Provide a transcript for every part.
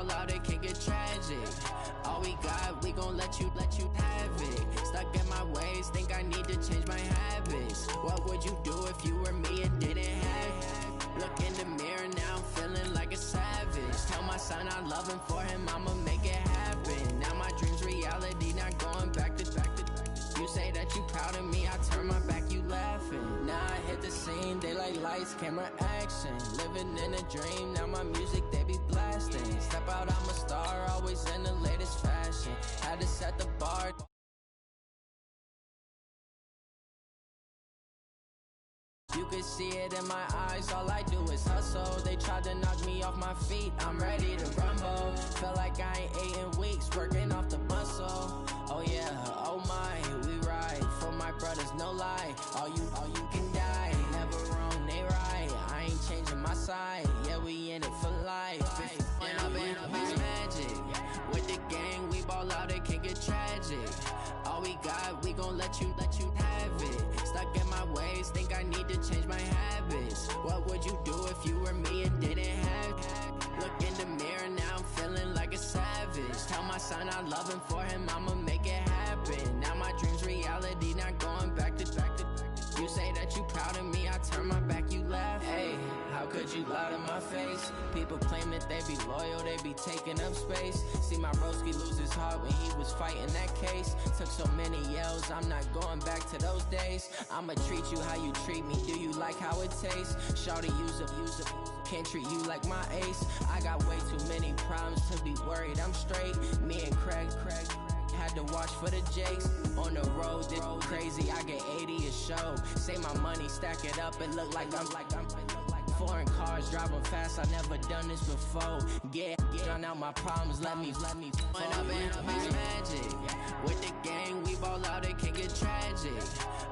ball out, it can get tragic. All we got, we gon' let you have it. Stuck in my ways, think I need to change my habits. What would you do if you were me and didn't have it? Look in the mirror, now I'm feeling like a savage. Tell my son I love him, for him I'ma make it happen. Now my dream's reality, not going back to. You say that you proud of me, I turn my back, you laughing. Now I hit the scene, daylight lights, camera action. Living in a dream, now my music they be blasting. Step out, I'm a star, always in the latest fashion. Had to set the bar. You can see it in my eyes, all I do is hustle. They tried to knock me off my feet, I'm ready to rumble. Feel like I ain't ate in weeks, working off the muscle. Oh yeah, oh my, we ride for my brothers, no lie. All you can die, never wrong, they right. I ain't changing my side, yeah, we in it for life. When up it's magic. With the gang, we ball out, it can get tragic. All we got, we gon' let you have it. Stuck in my ways, think I need to change my habits. What would you do if you were me and didn't have it? Look in the mirror, now I'm feeling like a savage. Tell my son I love him, for him I'ma make it happen. Now my dream's reality, not going back to. You say that you proud of me, I turn my back, you laugh. Hey, how could you lie to my face? People claim that they be loyal, they be taking up space. See my broski lose his heart when he was fighting that case. Took so many yells, I'm not going back to those days. I'ma treat you how you treat me, do you like how it tastes? Shawty, use up, can't treat you like my ace. I got way too many problems to be worried, I'm straight. Me and Craig had to watch for the Jakes. On the road, this crazy, I get 80 a show. Say my money, stack it up, it look like I'm foreign cars, driving fast, I never done this before. Drown out my problems, let me When up it's magic. With the gang, we ball out, it can get tragic.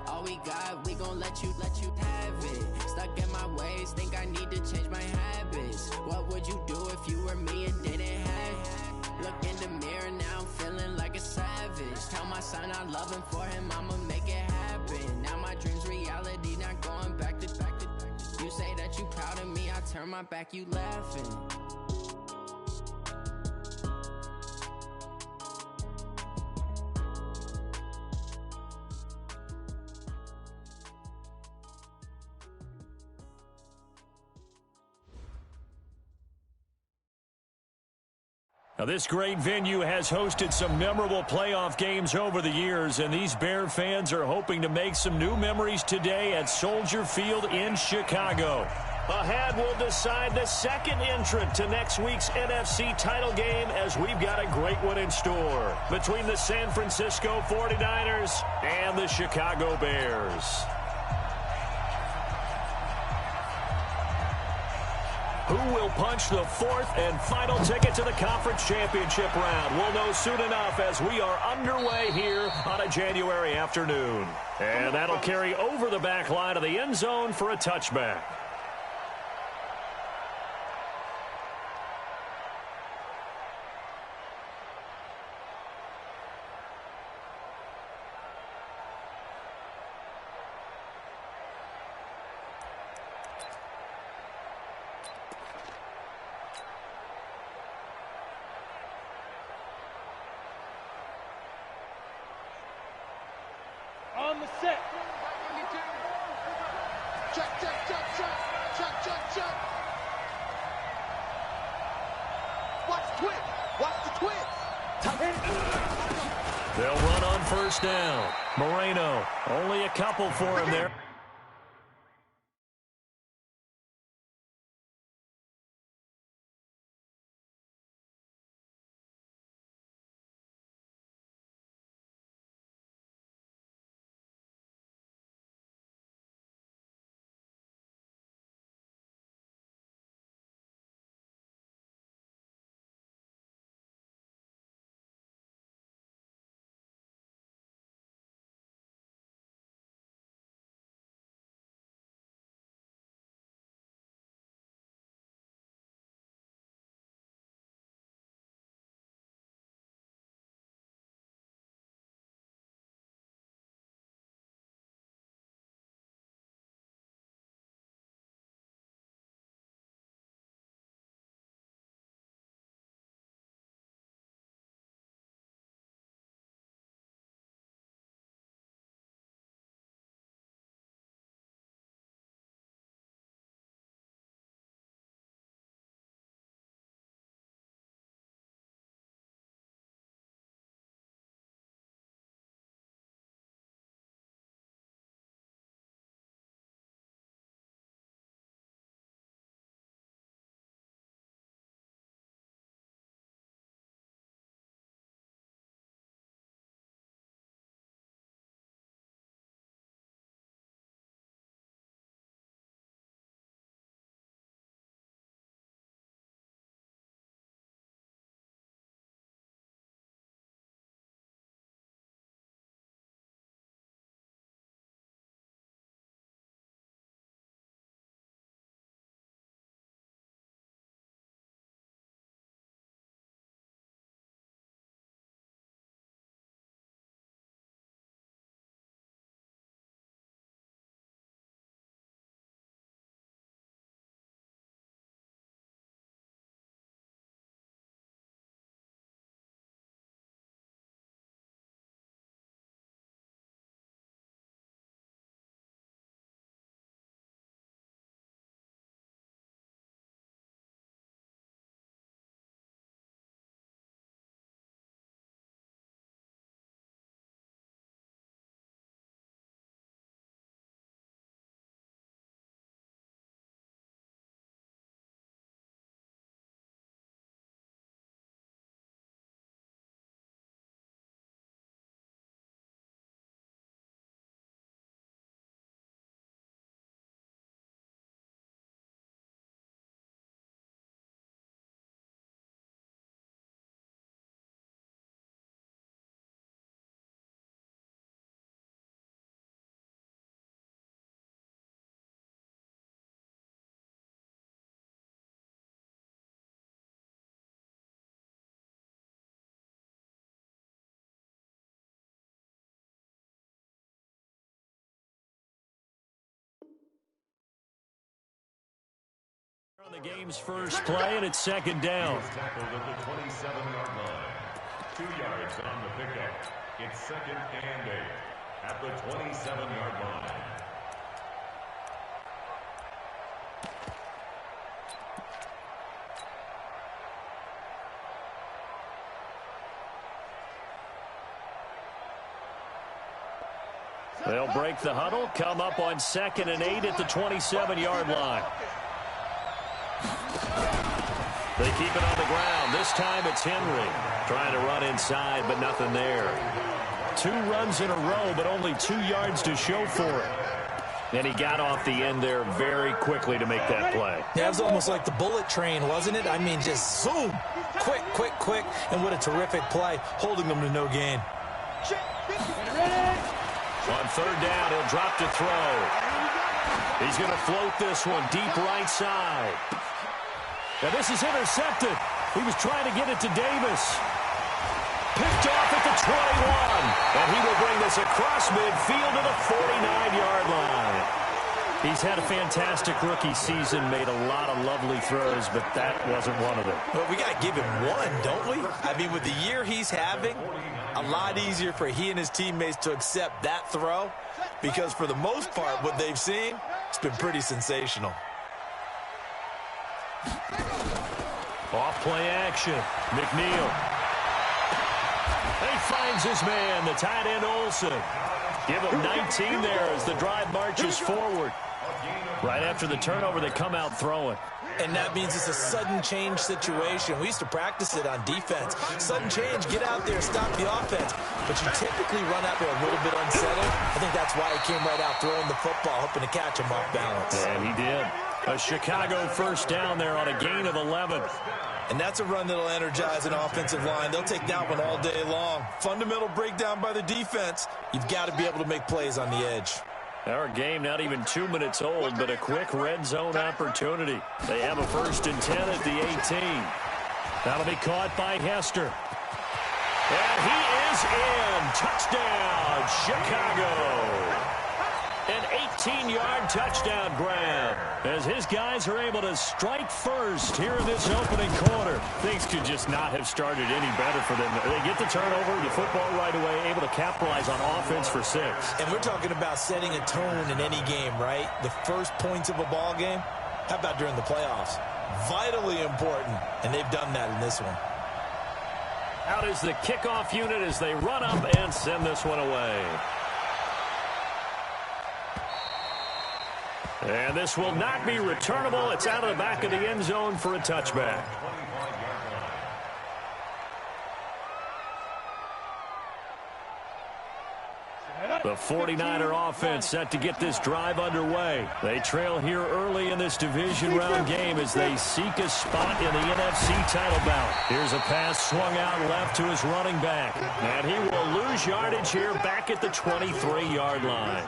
All we got, we gon' let you have it. Stuck in my ways, think I need to change my habits. What would you do if you were me and didn't have it? Look in the mirror, now I'm feeling like a savage. Tell my son I love him, for him I'ma make it happen. Now my dream's reality, not going back to. You say that you proud of me, I turn my back, you laughing. Now, this great venue has hosted some memorable playoff games over the years, and these Bear fans are hoping to make some new memories today at Soldier Field in Chicago. Ahead, we'll decide the second entrant to next week's NFC title game, as we've got a great one in store between the San Francisco 49ers and the Chicago Bears. Who will punch the fourth and final ticket to the conference championship round? We'll know soon enough as we are underway here on a January afternoon. And that'll carry over the back line of the end zone for a touchback. On the set. Check. Watch the twist. They'll run on first down. Moreno, only a couple for him there. The game's first play, and it's second down. Tackled at the 27-yard line. 2 yards on the pickup. It's second and 8 at the 27-yard line. They'll break the huddle, come up on second and 8 at the 27-yard line. They keep it on the ground. This time it's Henry trying to run inside, but nothing there. 2 runs in a row, but only 2 yards to show for it. And he got off the end there very quickly to make that play. Yeah, it was almost like the bullet train, wasn't it? I mean, just zoom. Quick, quick, quick. And what a terrific play, holding them to no gain. On third down, he'll drop to throw. He's going to float this one deep right side. Now this is intercepted. He was trying to get it to Davis. Picked off at the 21. And he will bring this across midfield to the 49-yard line. He's had a fantastic rookie season, made a lot of lovely throws, but that wasn't one of them. Well, we got to give him one, don't we? I mean, with the year he's having, a lot easier for he and his teammates to accept that throw, because for the most part, what they've seen, it's been pretty sensational. Off play action. McNeil. He finds his man, the tight end Olsen. Give him 19 there as the drive marches forward. Right after the turnover, they come out throwing. And that means it's a sudden change situation. We used to practice it on defense. Sudden change, get out there, stop the offense. But you typically run out there a little bit unsettled. I think that's why he came right out throwing the football, hoping to catch him off balance. And he did. A Chicago first down there on a gain of 11. And that's a run that'll energize an offensive line. They'll take that one all day long. Fundamental breakdown by the defense. You've got to be able to make plays on the edge. Our game not even 2 minutes old, but a quick red zone opportunity. They have a 1st and 10 at the 18. That'll be caught by Hester. And he is in. Touchdown, Chicago. An 18-yard touchdown grab as his guys are able to strike first here in this opening quarter. Things could just not have started any better for them. They get the turnover, the football right away, able to capitalize on offense for 6. And we're talking about setting a tone in any game, right? The first points of a ball game. How about during the playoffs? Vitally important, and they've done that in this one. Out is the kickoff unit as they run up and send this one away. And this will not be returnable. It's out of the back of the end zone for a touchback. The 49er offense set to get this drive underway. They trail here early in this division round game as they seek a spot in the NFC title bout. Here's a pass swung out left to his running back. And he will lose yardage here back at the 23-yard line.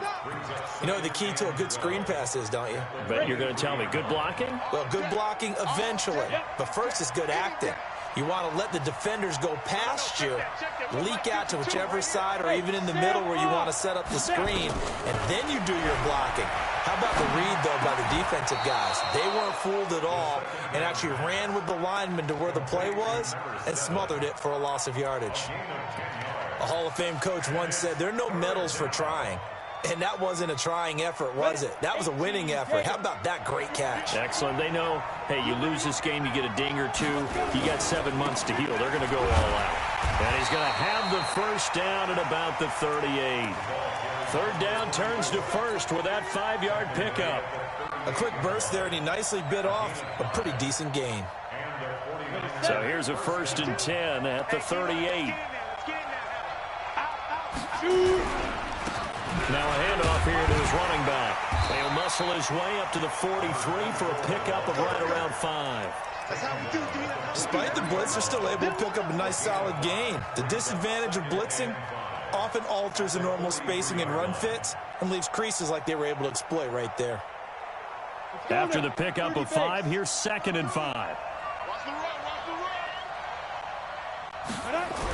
You know what the key to a good screen pass is, don't you? Bet you're going to tell me good blocking? Well, good blocking eventually. But first is good acting. You want to let the defenders go past you, leak out to whichever side or even in the middle where you want to set up the screen, and then you do your blocking. How about the read, though, by the defensive guys? They weren't fooled at all and actually ran with the lineman to where the play was and smothered it for a loss of yardage. A Hall of Fame coach once said, there are no medals for trying. And that wasn't a trying effort, was it? That was a winning effort. How about that great catch? Excellent. They know, hey, you lose this game, you get a ding or two. You got 7 months to heal. They're going to go all out. And he's going to have the first down at about the 38. Third down turns to first with that 5-yard pickup. A quick burst there, and he nicely bit off a pretty decent gain. So here's a 1st and 10 at the 38. Now a handoff here to his running back. He'll muscle his way up to the 43 for a pickup of right around 5. Despite the blitz, they're still able to pick up a nice solid gain. The disadvantage of blitzing often alters the normal spacing and run fits and leaves creases like they were able to exploit right there. After the pickup of 5, here's 2nd and 5.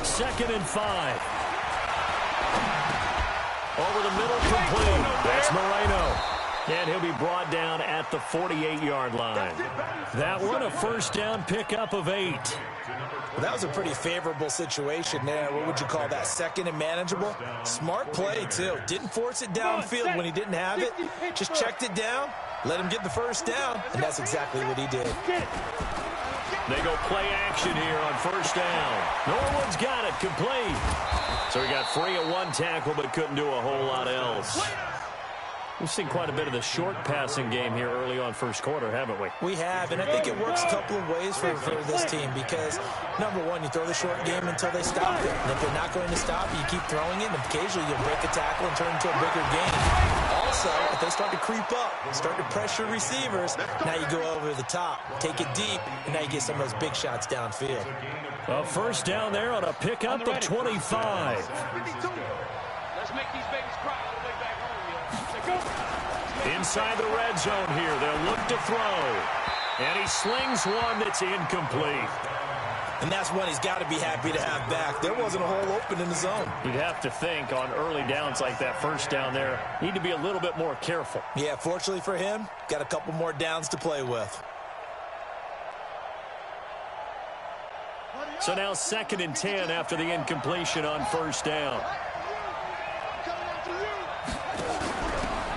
2nd and 5. Over the middle, complete. That's Moreno. And he'll be brought down at the 48-yard line. That one, a first down pickup of 8. Well, that was a pretty favorable situation there. What would you call that? Second and manageable? Smart play, too. Didn't force it downfield when he didn't have it. Just checked it down, let him get the first down, and that's exactly what he did. They go play action here on first down. Norwood's got it, complete. So he got free of one tackle but couldn't do a whole lot else. We've seen quite a bit of the short passing game here early on first quarter, haven't we? We have, and I think it works a couple of ways for this team because, number one, you throw the short game until they stop it. And if they're not going to stop it, you keep throwing it, and occasionally you'll break a tackle and turn it into a bigger game. Also, if they start to creep up, start to pressure receivers, now you go over the top, take it deep, and now you get some of those big shots downfield. A first down there on a pickup of 25. Let's make these babies cry all the way back home. Inside the red zone here, they'll look to throw. And he slings one that's incomplete. And that's one he's got to be happy to have back. There wasn't a hole open in the zone. You'd have to think on early downs like that first down there, need to be a little bit more careful. Yeah, fortunately for him, got a couple more downs to play with. So now 2nd and 10 after the incompletion on first down.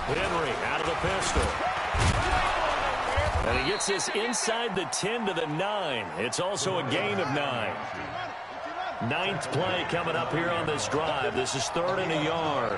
Henry out of the pistol. And he gets this inside the 10 to the 9. It's also a gain of 9. 9th play coming up here on this drive. This is 3rd and a yard.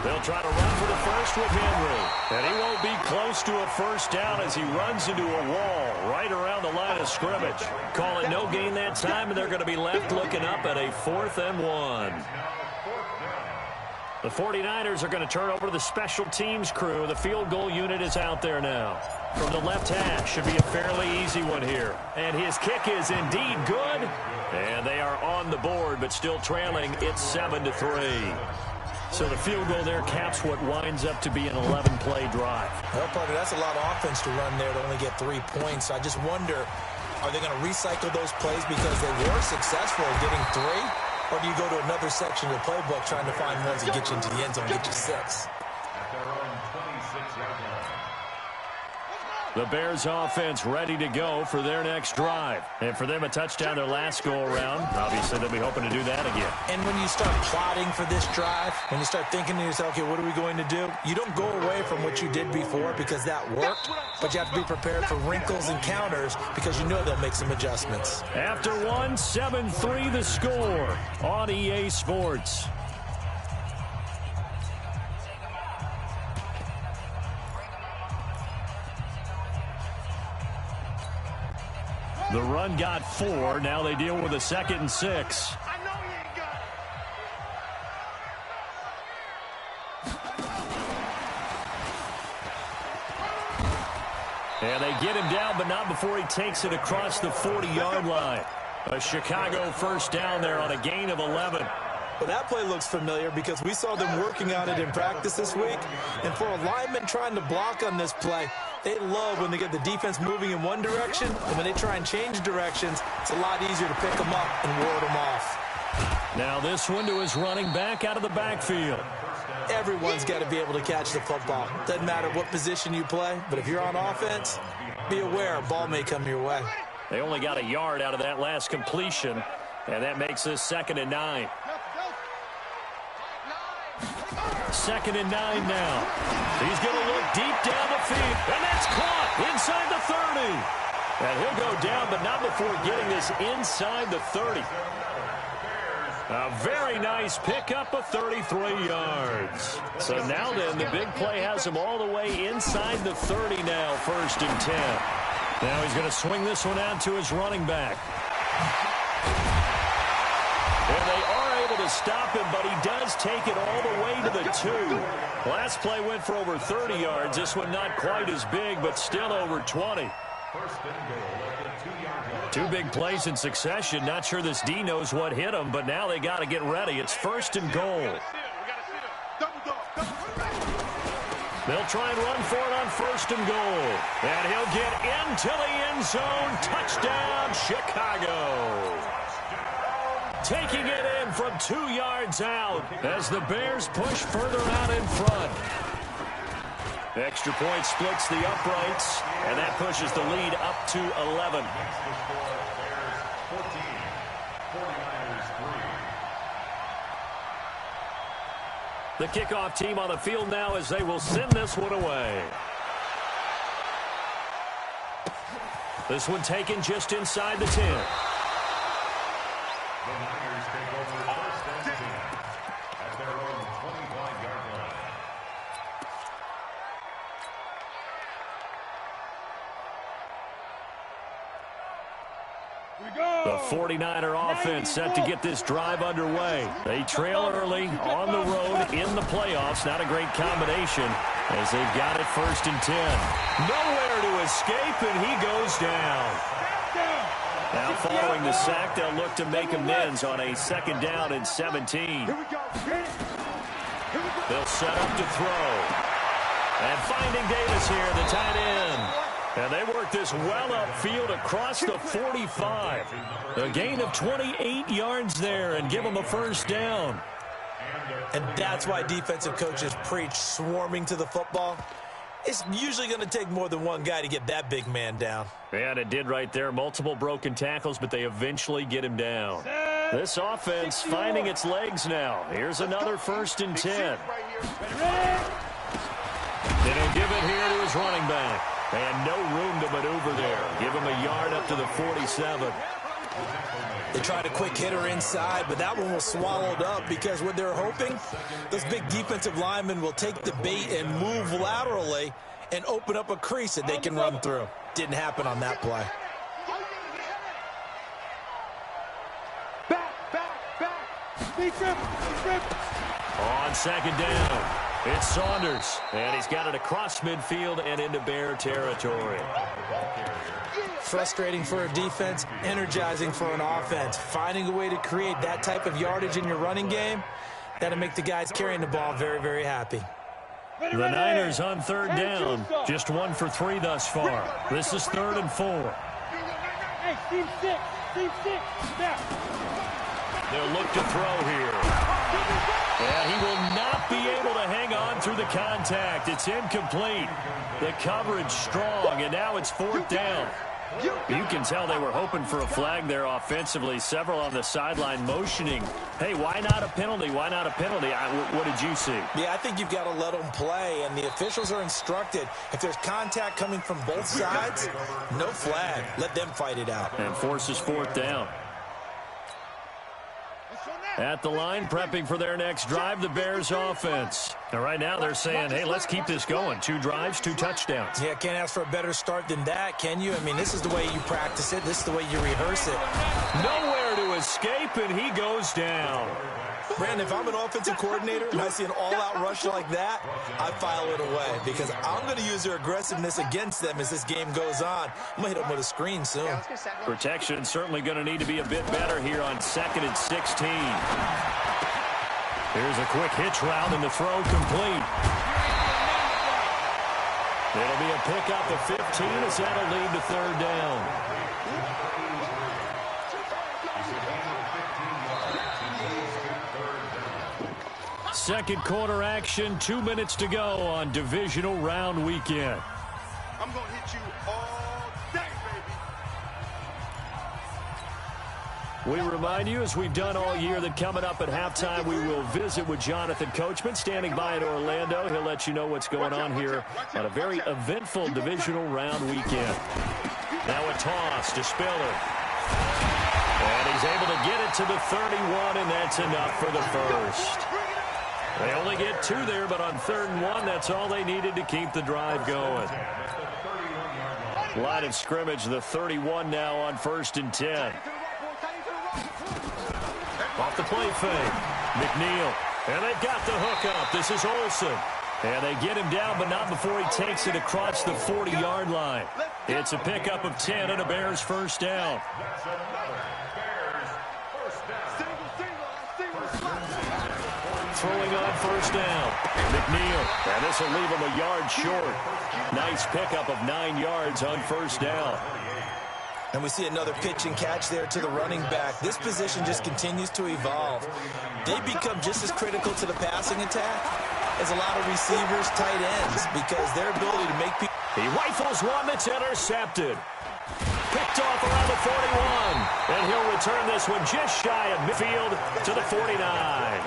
They'll try to run for the first with Henry. And he won't be close to a first down as he runs into a wall right around the line of scrimmage. Call it no gain that time, and they're going to be left looking up at a 4th and 1. The 49ers are going to turn over to the special teams crew. The field goal unit is out there now. From the left hash, should be a fairly easy one here. And his kick is indeed good. And they are on the board, but still trailing. It's 7-3. So the field goal there caps what winds up to be an 11-play drive. Well, partner, that's a lot of offense to run there to only get 3 points. I just wonder, are they going to recycle those plays because they were successful at getting 3? Or do you go to another section of the playbook trying to find ones that get you into the end zone and get you 6? At their own 26-yard line. The Bears offense ready to go for their next drive. And for them, a touchdown their last go-around. Obviously, they'll be hoping to do that again. And when you start plotting for this drive, when you start thinking to yourself, okay, what are we going to do? You don't go away from what you did before because that worked, but you have to be prepared for wrinkles and counters because you know they'll make some adjustments. After 1, 7-3 the score on EA Sports. The run got 4. Now they deal with a 2nd and 6. I know you ain't got And they get him down, but not before he takes it across the 40-yard line. A Chicago first down there on a gain of 11. Well, that play looks familiar because we saw them working on it in practice this week. And for a lineman trying to block on this play, they love when they get the defense moving in one direction, and when they try and change directions, it's a lot easier to pick them up and ward them off. Now this one to his running back out of the backfield. Everyone's got to be able to catch the football. Doesn't matter what position you play, but if you're on offense, be aware a ball may come your way. They only got a yard out of that last completion, and that makes this 2nd and 9. 2nd and 9 now. He's going to look deep down the field, and that's caught inside the 30. And he'll go down, but not before getting this inside the 30. A very nice pickup of 33 yards. So now then, the big play has him all the way inside the 30 now, 1st and 10. Now he's going to swing this one out to his running back. And they are able to stop him, but he does take it all the way to the 2. Last play went for over 30 yards. This one not quite as big, but still over 20. First and goal at the 2-yard line. 2 big plays in succession. Not sure this D knows what hit him, but now they got to get ready. It's 1st and goal. They'll try and run for it on 1st and goal. And he'll get into the end zone. Touchdown, Chicago. Taking it in from 2 yards out as the Bears push further out in front. Extra point splits the uprights, and that pushes the lead up to 11. The kickoff team on the field now as they will send this one away. This one taken just inside the 10. The Niners take over 1st and 10 at their own 25-yard line. The 49er offense set to get this drive underway. They trail early on the road in the playoffs. Not a great combination as they've got it 1st and 10. Nowhere to escape, and he goes down. Now following the sack, they'll look to make amends on a 2nd down and 17. They'll set up to throw. And finding Davis here, the tight end. And they work this well upfield across the 45. A gain of 28 yards there and give them a 1st down. And that's why defensive coaches preach swarming to the football. It's usually going to take more than one guy to get that big man down. And it did right there. Multiple broken tackles, but they eventually get him down. This offense finding its legs now. Here's another 1st and 10. And he'll give it here to his running back. And no room to maneuver there. Give him a yard up to the 47. They tried a quick hitter inside, but that one was swallowed up because what they're hoping, those big defensive linemen will take the bait and move laterally and open up a crease that they can run through. Didn't happen on that play. On 2nd down, it's Saunders. And he's got it across midfield and into Bear territory. Frustrating for a defense, energizing for an offense. Finding a way to create that type of yardage in your running game, that'll make the guys carrying the ball very, very happy. The Niners on 3rd down. Just 1 for 3 thus far. This is 3rd and 4. They'll look to throw here. And he will not be able to hang on through the contact. It's incomplete. The coverage strong, and now it's 4th down. You can tell they were hoping for a flag there offensively. Several on the sideline motioning, hey, why not a penalty? Why not a penalty? What did you see? Yeah, I think you've got to let them play, and the officials are instructed. If there's contact coming from both sides, no flag. Let them fight it out. And forces 4th down. At the line, prepping for their next drive, the Bears offense. And right now they're saying, hey, let's keep this going. 2 drives, 2 touchdowns. Yeah, can't ask for a better start than that, can you? I mean, this is the way you practice it. This is the way you rehearse it. Nowhere to escape, and he goes down. Brandon, if I'm an offensive coordinator and I see an all-out rush like that, I file it away because I'm going to use their aggressiveness against them as this game goes on. I'm going to hit them with a screen soon. Protection certainly going to need to be a bit better here on 2nd and 16. Here's a quick hitch route and the throw complete. It'll be a pickup of 15 as that'll lead to 3rd down. Second quarter action, 2 minutes to go on divisional round weekend. I'm going to hit you all day, baby. We remind you, as we've done all year, that coming up at halftime, we will visit with Jonathan Coachman, standing by in Orlando. He'll let you know what's going on here on a very eventful divisional round weekend. Now a toss to Spiller. And he's able to get it to the 31, and that's enough for the first. They only get 2 there, but on 3rd and 1, that's all they needed to keep the drive going. Line of scrimmage, the 31 now on 1st and 10. Off the play fake. McNeil. And they've got the hook up. This is Olsen. And they get him down, but not before he takes it across the 40-yard line. It's a pickup of 10 and a Bears 1st down. Throwing on 1st down. McNeil, and this will leave him a yard short. Nice pickup of 9 yards on first down. And we see another pitch and catch there to the running back. This position just continues to evolve. They become just as critical to the passing attack as a lot of receivers, tight ends, because their ability to make people... He rifles one that's intercepted. Picked off around the 41. And he'll return this one just shy of midfield to the 49.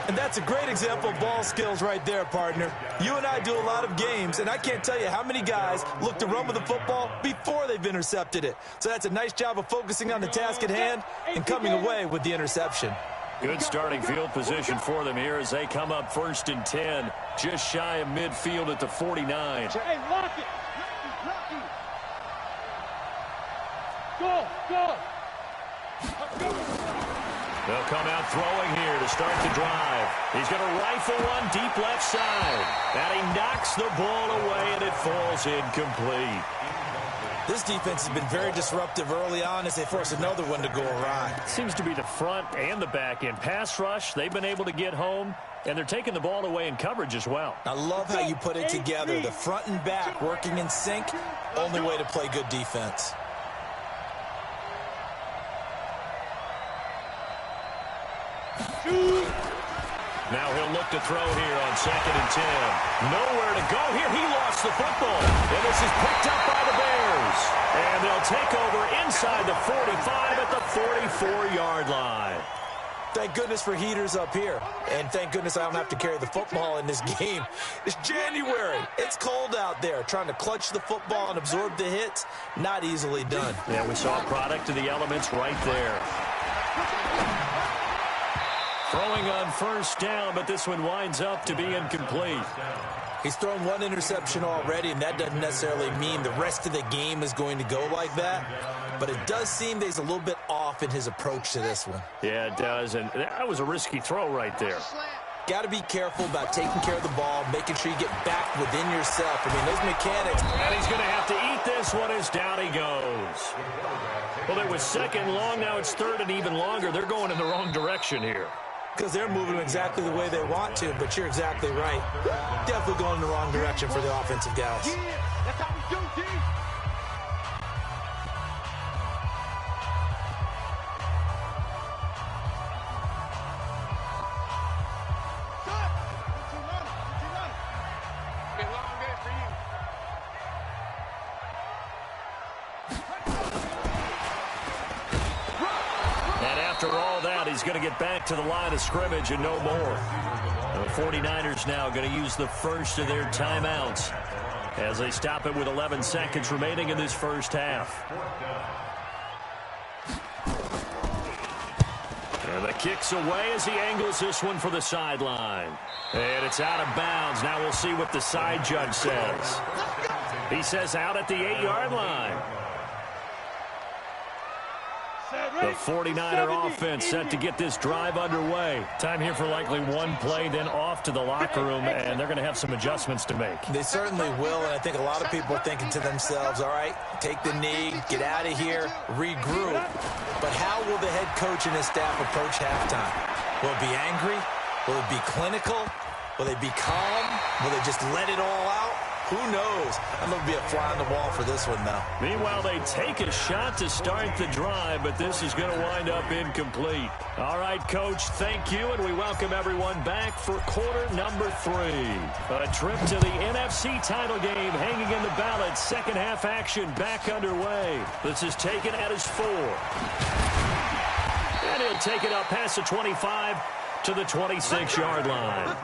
And that's a great example of ball skills right there, partner. You and I do a lot of games, and I can't tell you how many guys look to run with the football before they've intercepted it. So that's a nice job of focusing on the task at hand and coming away with the interception. Good starting field position for them here as they come up 1st and 10, just shy of midfield at the 49. Hey, lock it. Go, go. They'll come out throwing here to start the drive. He's going to rifle one deep left side. And he knocks the ball away, and it falls incomplete. This defense has been very disruptive early on as they force another one to go awry. Seems to be the front and the back end. Pass rush, they've been able to get home, and they're taking the ball away in coverage as well. I love how you put it together. The front and back working in sync, only way to play good defense. Now he'll look to throw here on 2nd and 10. Nowhere to go here. He lost the football. And this is picked up by the Bears. And they'll take over inside the 45 at the 44-yard line. Thank goodness for heaters up here. And thank goodness I don't have to carry the football in this game. It's January. It's cold out there. Trying to clutch the football and absorb the hits, not easily done. Yeah, we saw a product of the elements right there. Throwing on 1st down, but this one winds up to be incomplete. He's thrown one interception already, and that doesn't necessarily mean the rest of the game is going to go like that. But it does seem that he's a little bit off in his approach to this one. Yeah, it does, and that was a risky throw right there. Got to be careful about taking care of the ball, making sure you get back within yourself. I mean, those mechanics. And he's going to have to eat this one as down he goes. Well, it was 2nd long, now it's 3rd and even longer. They're going in the wrong direction here. Because they're moving exactly the way they want to, but you're exactly right. Definitely going in the wrong direction for the offensive guys. Yeah, that's how we do, D. Been a long day for you. And after all that, he's going to get back to the line of scrimmage and no more. The 49ers now going to use the first of their timeouts as they stop it with 11 seconds remaining in this first half. And the kick's away as he angles this one for the sideline. And it's out of bounds. Now we'll see what the side judge says. He says out at the 8-yard line. The 49er offense set to get this drive underway. Time here for likely one play, then off to the locker room, and they're going to have some adjustments to make. They certainly will, and I think a lot of people are thinking to themselves, all right, take the knee, get out of here, regroup. But how will the head coach and his staff approach halftime? Will it be angry? Will it be clinical? Will they be calm? Will they just let it all out? Who knows? I'm going to be a fly on the wall for this one, though. Meanwhile, they take a shot to start the drive, but this is going to wind up incomplete. All right, Coach, thank you, and we welcome everyone back for quarter number 3. A trip to the NFC title game hanging in the balance. Second half action back underway. This is taken at his 4. And he'll take it up past the 25 to the 26-yard line.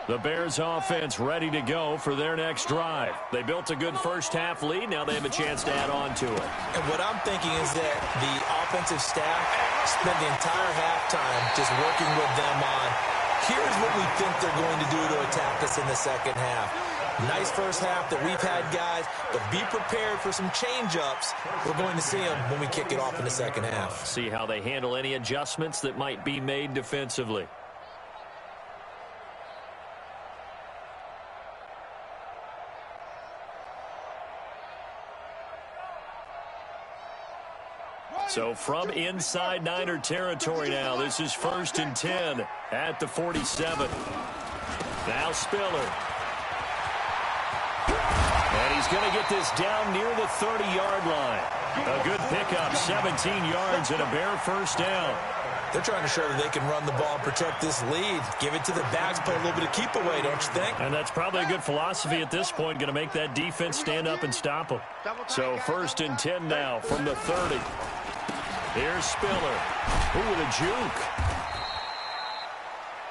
The Bears offense ready to go for their next drive. They built a good first half lead. Now they have a chance to add on to it. And what I'm thinking is that the offensive staff spent the entire halftime just working with them on, here's what we think they're going to do to attack us in the second half. Nice first half that we've had, guys, but be prepared for some change-ups. We're going to see them when we kick it off in the second half. See how they handle any adjustments that might be made defensively. So from inside Niner territory now, this is 1st and 10 at the 47. Now Spiller. And he's going to get this down near the 30-yard line. A good pickup, 17 yards and a Bear first down. They're trying to show that they can run the ball and protect this lead. Give it to the backs, play a little bit of keep away, don't you think? And that's probably a good philosophy at this point, going to make that defense stand up and stop them. So 1st and 10 now from the 30. Here's Spiller. Ooh, with a juke.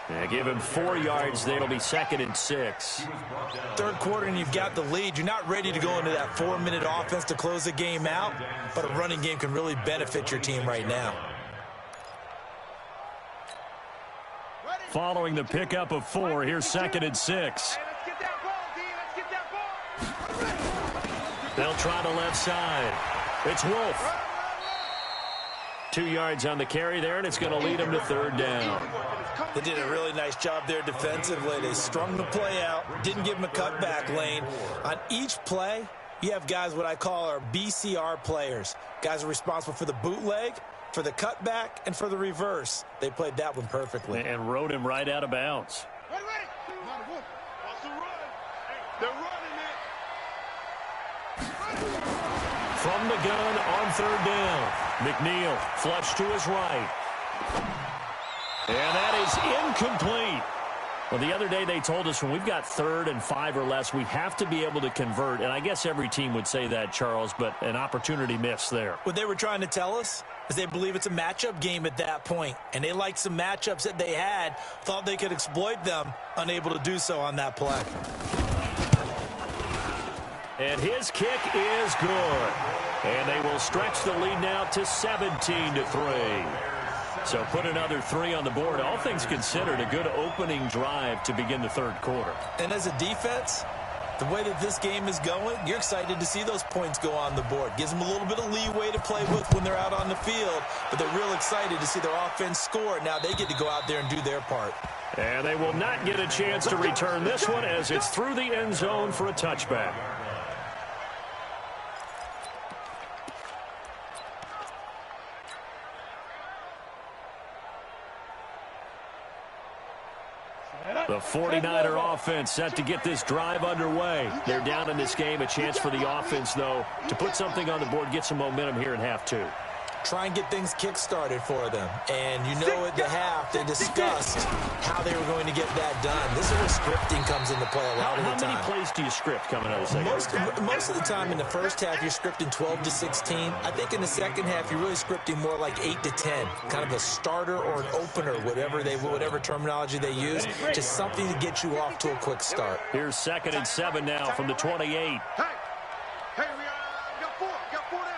Yeah, give him 4 yards there. It'll be 2nd and 6. Third quarter and you've got the lead. You're not ready to go into that 4-minute offense to close the game out, but a running game can really benefit your team right now. Following the pickup of 4, here's 2nd and 6. They'll try the left side. It's Wolf. 2 yards on the carry there, and it's going to lead them to 3rd down. They did a really nice job there defensively. They strung the play out, didn't give them a cutback lane. On each play, you have guys what I call our BCR players. Guys are responsible for the bootleg, for the cutback, and for the reverse. They played that one perfectly. And rode him right out of bounds. They're running it. From the gun on 3rd down. McNeil flush to his right. And that is incomplete. Well, the other day they told us when we've got 3rd and 5 or less, we have to be able to convert. And I guess every team would say that, Charles, but an opportunity missed there. What they were trying to tell us is they believe it's a matchup game at that point. And they liked some matchups that they had, thought they could exploit them, unable to do so on that play. And his kick is good. And they will stretch the lead now to 17-3. So put another 3 on the board. All things considered, a good opening drive to begin the 3rd quarter. And as a defense, the way that this game is going, you're excited to see those points go on the board. Gives them a little bit of leeway to play with when they're out on the field, but they're real excited to see their offense score. Now they get to go out there and do their part. And they will not get a chance to return this one as it's through the end zone for a touchback. The 49er offense set to get this drive underway. They're down in this game. A chance for the offense, though, to put something on the board, get some momentum here in half 2. Try and get things kick-started for them. And you know at the half, they discussed how they were going to get that done. This is where scripting comes into play a lot of the time. How many plays do you script coming out of the second? Most of the time in the first half, you're scripting 12 to 16. I think in the second half, you're really scripting more like 8 to 10. Kind of a starter or an opener, whatever terminology they use. Just something to get you off to a quick start. Here's 2nd and 7 now from the 28. Hey, we got 4 down.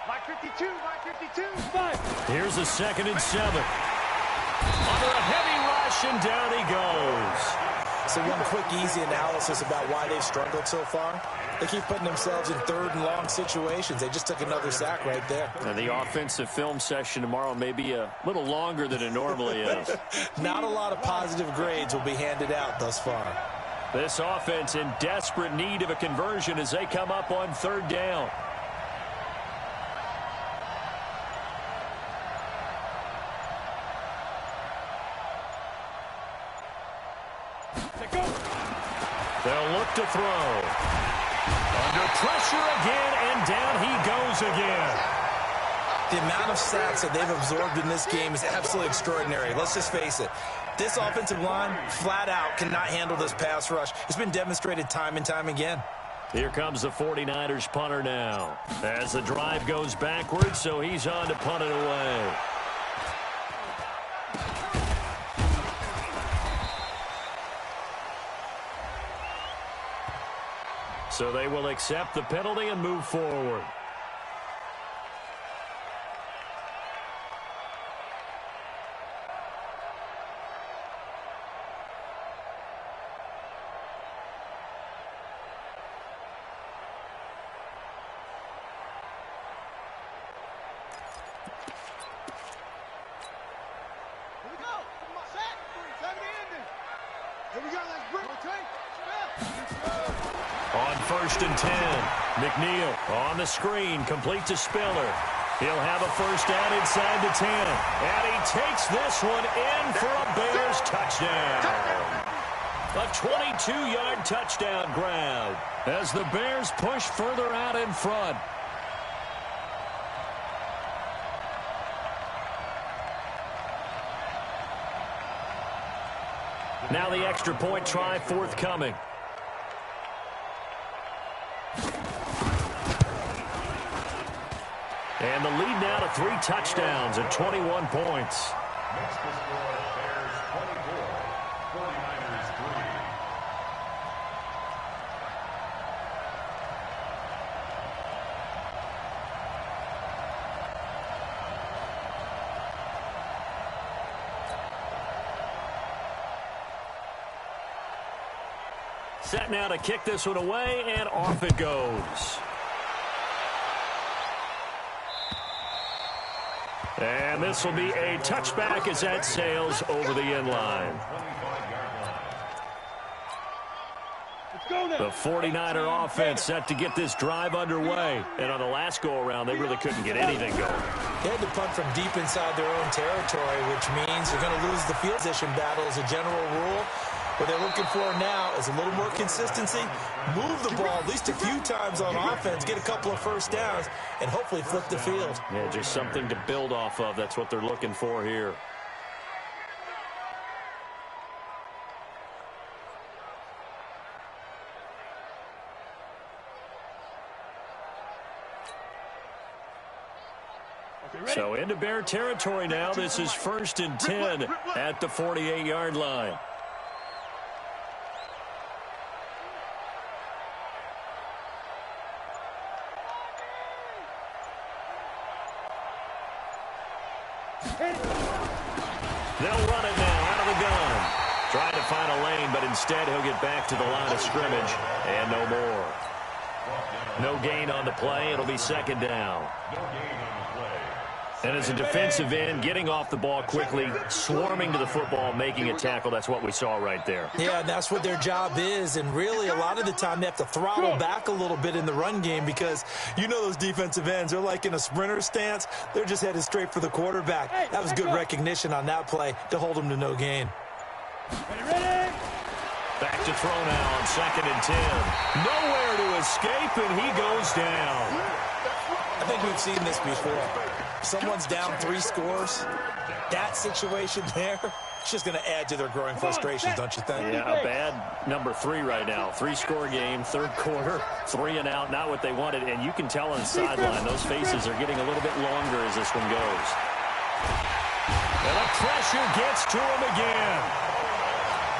My 52. Here's a 2nd and 7. Under a heavy rush, and down he goes. So one quick, easy analysis about why they've struggled so far. They keep putting themselves in 3rd and long situations. They just took another sack right there. And the offensive film session tomorrow may be a little longer than it normally is. Not a lot of positive grades will be handed out thus far. This offense in desperate need of a conversion as they come up on 3rd down. They'll look to throw. Under pressure again, and down he goes again. The amount of sacks that they've absorbed in this game is absolutely extraordinary. Let's just face it. This offensive line, flat out, cannot handle this pass rush. It's been demonstrated time and time again. Here comes the 49ers punter now. As the drive goes backwards, so he's on to punt it away. So they will accept the penalty and move forward. first and 10. McNeil on the screen, complete to Spiller. He'll have a first down inside the 10. And he takes this one in for a Bears touchdown. A 22-yard touchdown grab as the Bears push further out in front. Now the extra point try forthcoming. And the lead now to 3 touchdowns at 21 points. Makes the score Bears 24, 49ers 3. Set now to kick this one away, and off it goes. And this will be a touchback as that sails over the end line. The 49er offense set to get this drive underway. And on the last go-around, they really couldn't get anything going. They had to punt from deep inside their own territory, which means you're going to lose the field position battle as a general rule. What they're looking for now is a little more consistency, move the ball at least a few times on offense, get a couple of first downs, and hopefully flip the field. Yeah, just something to build off of. That's what they're looking for here. So into Bear territory now. This is first and 10 at the 48-yard line. They'll run it now out of the gun. Trying to find a lane, but instead he'll get back to the line of scrimmage. And no more. No gain on the play. It'll be second down. And as a defensive end, getting off the ball quickly, swarming to the football, making a tackle, that's what we saw right there. Yeah, and that's what their job is. And really, a lot of the time, they have to throttle back a little bit in the run game because you know those defensive ends, they're like in a sprinter stance. They're just headed straight for the quarterback. That was good recognition on that play to hold them to no gain. Back to throw now on second and 10. Nowhere to escape, and he goes down. I think we've seen this before. Someone's down 3 scores. That situation there, it's just going to add to their growing frustrations, don't you think? Yeah, a bad number 3 right now. 3-score game, third quarter, 3 and out, not what they wanted. And you can tell on the sideline, those faces are getting a little bit longer as this one goes. And the pressure gets to him again.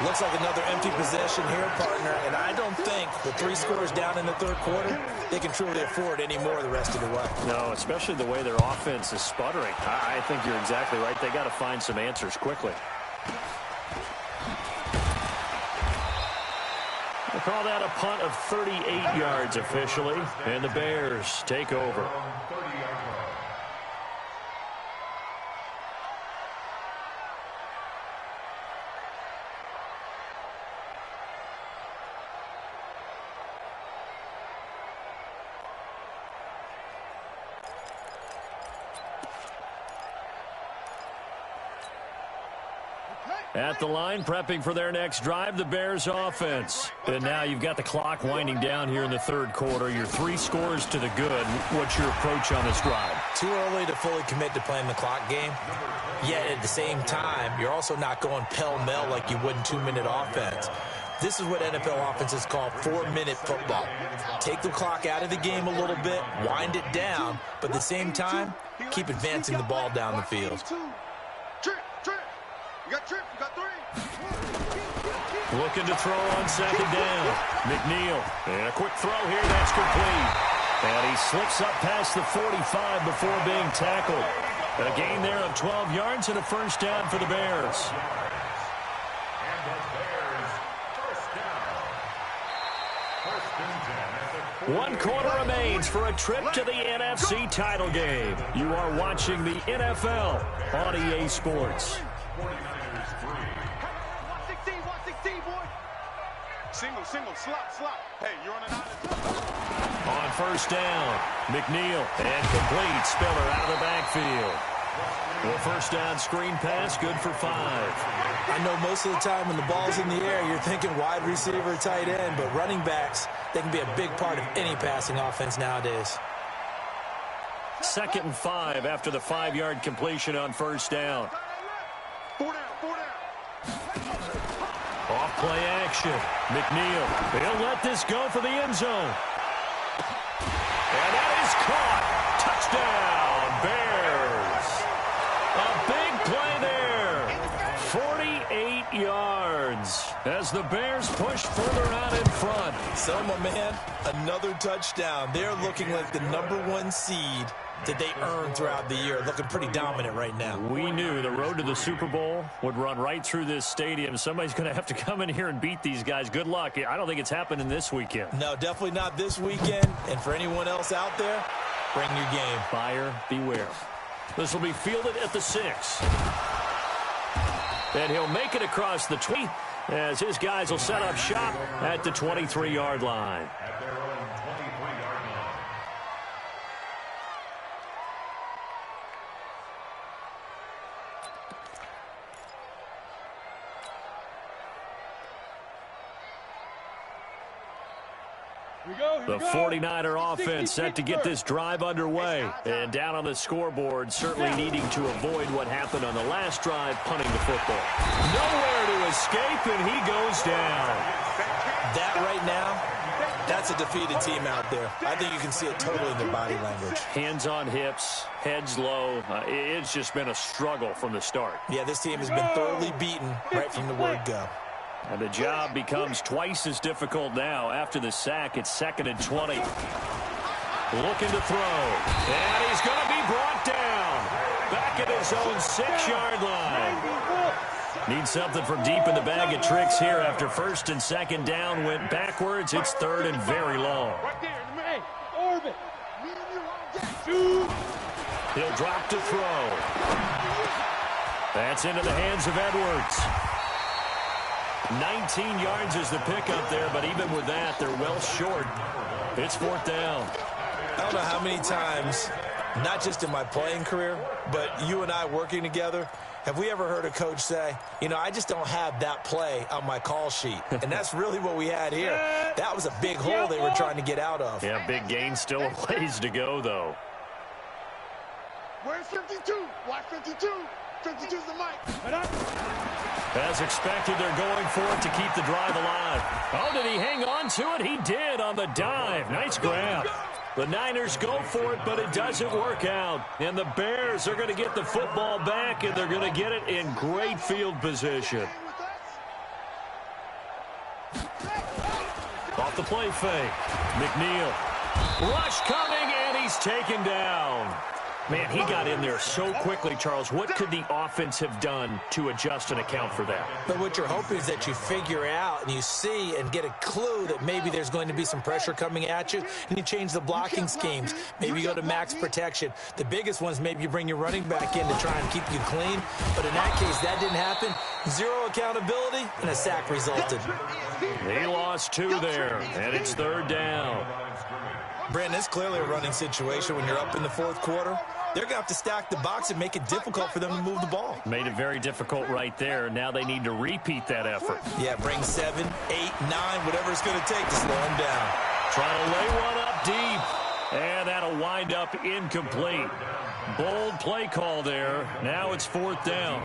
Looks like another empty possession here, partner, and I don't think with 3 scores down in the third quarter, they can truly afford any more the rest of the way. No, especially the way their offense is sputtering. I think you're exactly right. They got to find some answers quickly. We'll call that a punt of 38 yards officially, and the Bears take over. At the line, prepping for their next drive, the Bears offense. And now you've got the clock winding down here in the third quarter. You're 3 scores to the good. What's your approach on this drive? Too early to fully commit to playing the clock game. Yet at the same time, you're also not going pell-mell like you would in 2-minute offense. This is what NFL offenses call 4-minute football. Take the clock out of the game a little bit, wind it down, but at the same time, keep advancing the ball down the field. You got Trip, you got 3. Looking to throw on second down. McNeil. And a quick throw here. That's complete. And he slips up past the 45 before being tackled. A gain there of 12 yards and a first down for the Bears. And the Bears first down. First and 10 at the 1 quarter remains for a trip to the NFC title game. You are watching the NFL on EA Sports. 49ers 3. 116, boy. Single, slot. Hey, you're on an island. On first down, McNeil, and complete. Spiller out of the backfield. The first down screen pass, good for 5. I know most of the time when the ball's in the air, you're thinking wide receiver, tight end, but running backs, they can be a big part of any passing offense nowadays. 2nd and 5 after the 5-yard completion on first down. 4 down. Off play action. McNeil. He'll let this go for the end zone. And that is caught. Touchdown, Bears. A big play there. 48 yards as the Bears push further out in front. So, my man, another touchdown. They're looking like the #1 seed that they earned throughout the year. Looking pretty dominant right now. We knew the road to the Super Bowl would run right through this stadium. Somebody's going to have to come in here and beat these guys. Good luck. I don't think it's happening this weekend. No, definitely not this weekend. And for anyone else out there, bring your game. Buyer beware. This will be fielded at the 6. And he'll make it across the 20 as his guys will set up shop at the 23-yard line. At their own 23-yard line. The 49er offense set to get this drive underway. And down on the scoreboard, certainly needing to avoid what happened on the last drive, punting the football. Nowhere to escape, and he goes down. That right now, that's a defeated team out there. I think you can see it totally in their body language. Hands on hips, heads low. It's just been a struggle from the start. Yeah, this team has been thoroughly beaten right from the word go. And the job becomes twice as difficult now. After the sack, it's 2nd and 20. Looking to throw. And he's going to be brought down. Back at his own 6-yard line. Needs something from deep in the bag of tricks here after 1st and 2nd down. Went backwards. It's 3rd and very long. Right there, man. Orbit. He'll drop to throw. That's into the hands of Edwards. 19 yards is the pickup there, but even with that, they're well short. It's 4th down. I don't know how many times, not just in my playing career, but you and I working together, have we ever heard a coach say, you know, I just don't have that play on my call sheet. And that's really what we had here. That was a big hole they were trying to get out of. Yeah, big gain, still a ways to go, though. Where's 52? Watch 52. 52's the mic. As expected, they're going for it to keep the drive alive. Oh, did he hang on to it? He did on the dive. Nice grab. The Niners go for it, but it doesn't work out. And the Bears are going to get the football back, and they're going to get it in great field position. Off the play fake. McNeil. Rush coming, and he's taken down. Man, he got in there so quickly, Charles. What could the offense have done to adjust and account for that? But what you're hoping is that you figure out and you see and get a clue that maybe there's going to be some pressure coming at you, and you change the blocking schemes. Maybe you go to max protection. The biggest one is maybe you bring your running back in to try and keep you clean. But in that case, that didn't happen. Zero accountability, and a sack resulted. He lost 2 there, and it's 3rd down. Brandon, it's clearly a running situation when you're up in the 4th quarter. They're going to have to stack the box and make it difficult for them to move the ball. Made it very difficult right there. Now they need to repeat that effort. Yeah, bring 7, 8, 9, whatever it's going to take to slow them down. Trying to lay one up deep. And that'll wind up incomplete. Bold play call there. Now it's 4th down.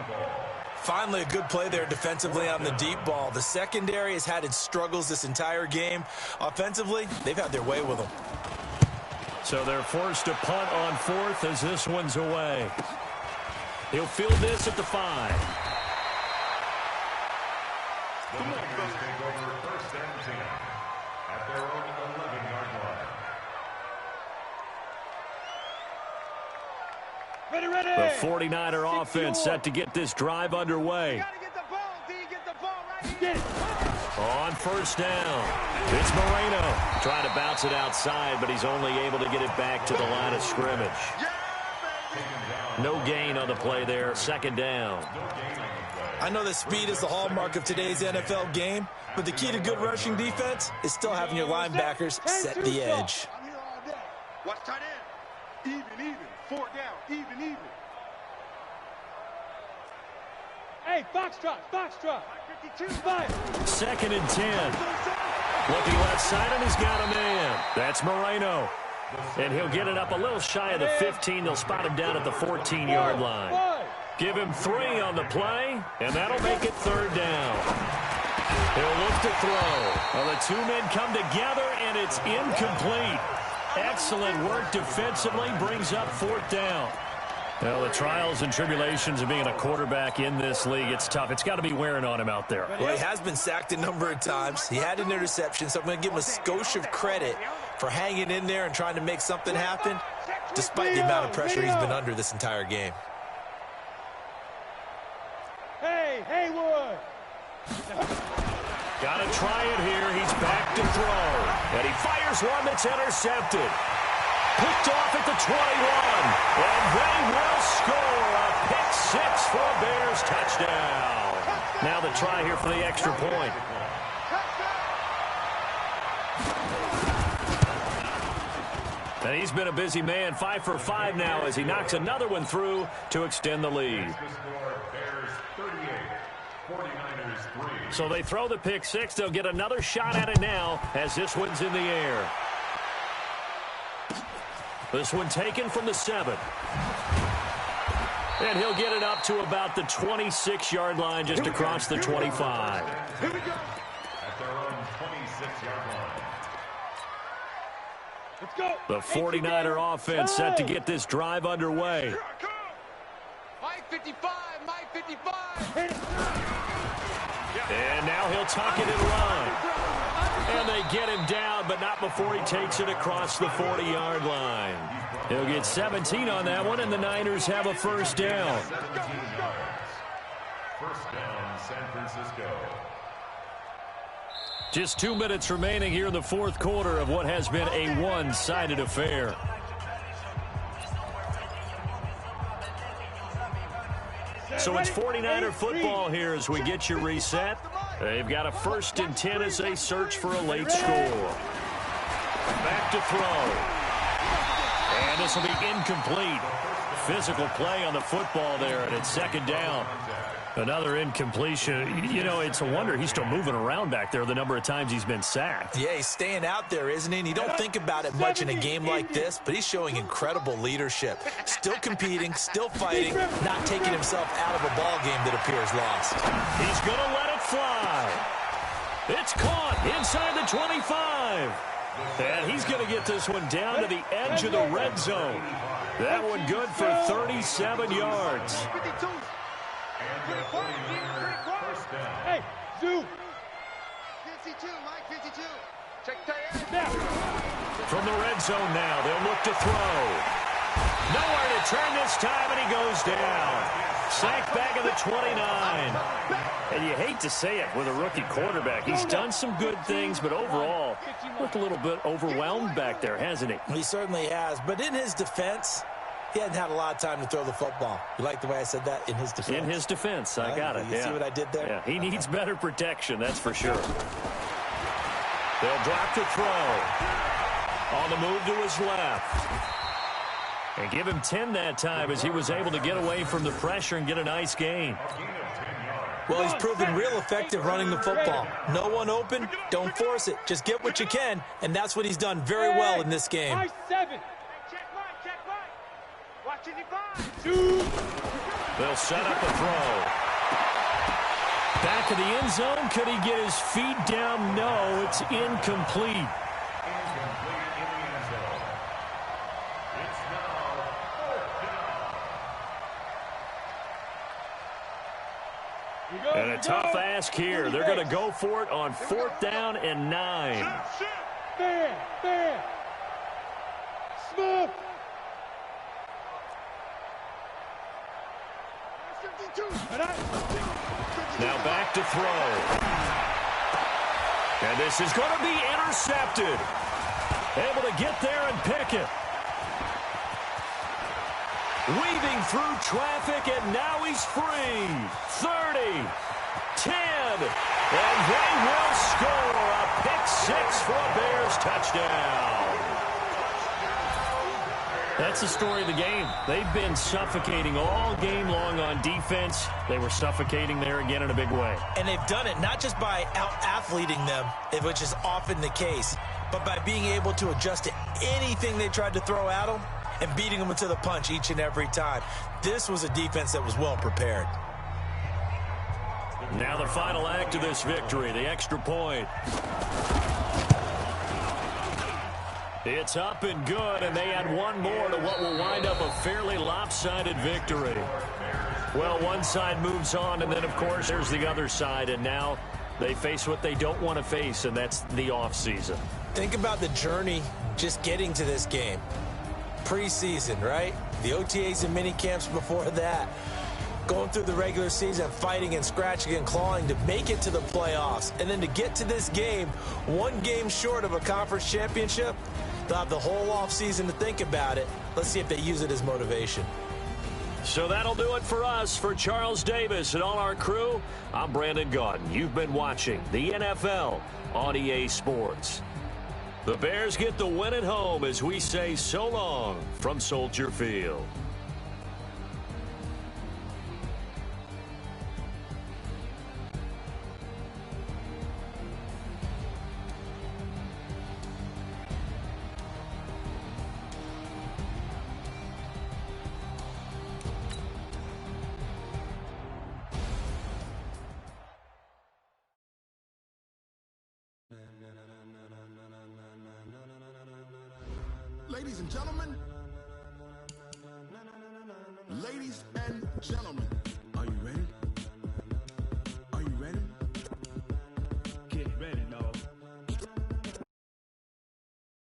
Finally, a good play there defensively on the deep ball. The secondary has had its struggles this entire game. Offensively, they've had their way with them. So they're forced to punt on 4th as this one's away. He'll field this at the 5. The Niners take over 1st and 10 at their own 11-yard line. Ready. The 49er offense set to get this drive underway. Gotta get the ball, D. Get the ball right here. Get it. On 1st down, it's Moreno trying to bounce it outside, but he's only able to get it back to the line of scrimmage. No gain on the play there. 2nd down. No gain on the play. I know that speed is the hallmark of today's NFL game, but the key to good rushing defense is still having your linebackers set the edge. I'm here all day. Watch tight end. Even. 4 down. Even. Hey, Foxtrot. 2nd and 10. Looking left side, and he's got a man. That's Moreno. And he'll get it up a little shy of the 15. They'll spot him down at the 14-yard line. Give him 3 on the play, and that'll make it 3rd down. He'll look to throw. Well, the 2 men come together, and it's incomplete. Excellent work defensively, brings up 4th down. Well, the trials and tribulations of being a quarterback in this league, it's tough. It's got to be wearing on him out there. Well, he has been sacked a number of times. He had an interception, so I'm going to give him a skosh of credit for hanging in there and trying to make something happen, despite the amount of pressure he's been under this entire game. Hey, Haywood. Got to try it here. He's back to throw. And he fires one that's intercepted. Picked off at the 21. And they will score a pick-6 for a Bears touchdown. Now the try here for the extra point. And he's been a busy man, 5 for 5 now as he knocks another one through to extend the lead. So they throw the pick-6. They'll get another shot at it now as this one's in the air. This one taken from the 7. And he'll get it up to about the 26-yard line, just across the 25. At their own 26-yard line. Let's go. The 49er offense set to get this drive underway. Mike 55. And now he'll tuck it and run. And they get him down, but not before he takes it across the 40-yard line. He'll get 17 on that one, and the Niners have a 1st down. 17 yards. 1st down, San Francisco. Just 2 minutes remaining here in the 4th quarter of what has been a one-sided affair. So it's 49er football here as we get you reset. They've got a 1st and 10 as they search for a late score. Back to throw. And this will be incomplete. Physical play on the football there, and it's 2nd down. Another incompletion. You know, it's a wonder he's still moving around back there the number of times he's been sacked. Yeah, he's staying out there, isn't he? And you don't think about it much in a game like this, but he's showing incredible leadership. Still competing, still fighting, not taking himself out of a ball game that appears lost. He's going to let it fly. It's caught inside the 25. And he's going to get this one down to the edge of the red zone. That one good for 37 yards. Hey, Zoo. 52, Mike 52. Check that. From the red zone now, they'll look to throw. Nowhere to turn this time, and he goes down. Sacked back at the 29. And you hate to say it with a rookie quarterback. He's done some good things, but overall, looked a little bit overwhelmed back there, hasn't he? He certainly has, but in his defense, he hasn't had a lot of time to throw the football. You like the way I said that? In his defense. In his defense, I got it. You see what I did there? Yeah, he needs better protection, that's for sure. They'll drop the throw. On the move to his left. And give him 10 that time as he was able to get away from the pressure and get a nice gain. Well, he's proven real effective running the football. No one open, don't force it. Just get what you can, and that's what he's done very well in this game. Mike 7. They'll set up a throw. Back of the end zone. Could he get his feet down? No, it's incomplete. Incomplete in the end zone. It's now 4th down. And a tough ask here. They're going to go for it on 4th down and 9. Fair. Smith. Now back to throw. And this is going to be intercepted. Able to get there and pick it. Weaving through traffic, and now he's free. 30, 10, and they will score a pick-6 for a Bears touchdown. That's the story of the game. They've been suffocating all game long on defense. They were suffocating there again in a big way. And they've done it not just by out-athleting them, which is often the case, but by being able to adjust to anything they tried to throw at them and beating them to the punch each and every time. This was a defense that was well prepared. Now the final act of this victory, the extra point. It's up and good, and they add one more to what will wind up a fairly lopsided victory. Well, one side moves on, and then, of course, there's the other side, and now they face what they don't want to face, and that's the offseason. Think about the journey just getting to this game. Preseason, right? The OTAs and mini camps before that. Going through the regular season, fighting and scratching and clawing to make it to the playoffs. And then to get to this game, one game short of a conference championship, they'll have the whole offseason to think about it. Let's see if they use it as motivation. So that'll do it for us. For Charles Davis and all our crew, I'm Brandon Gaudin. You've been watching the NFL on EA Sports. The Bears get the win at home as we say so long from Soldier Field. Ladies and gentlemen, are you ready?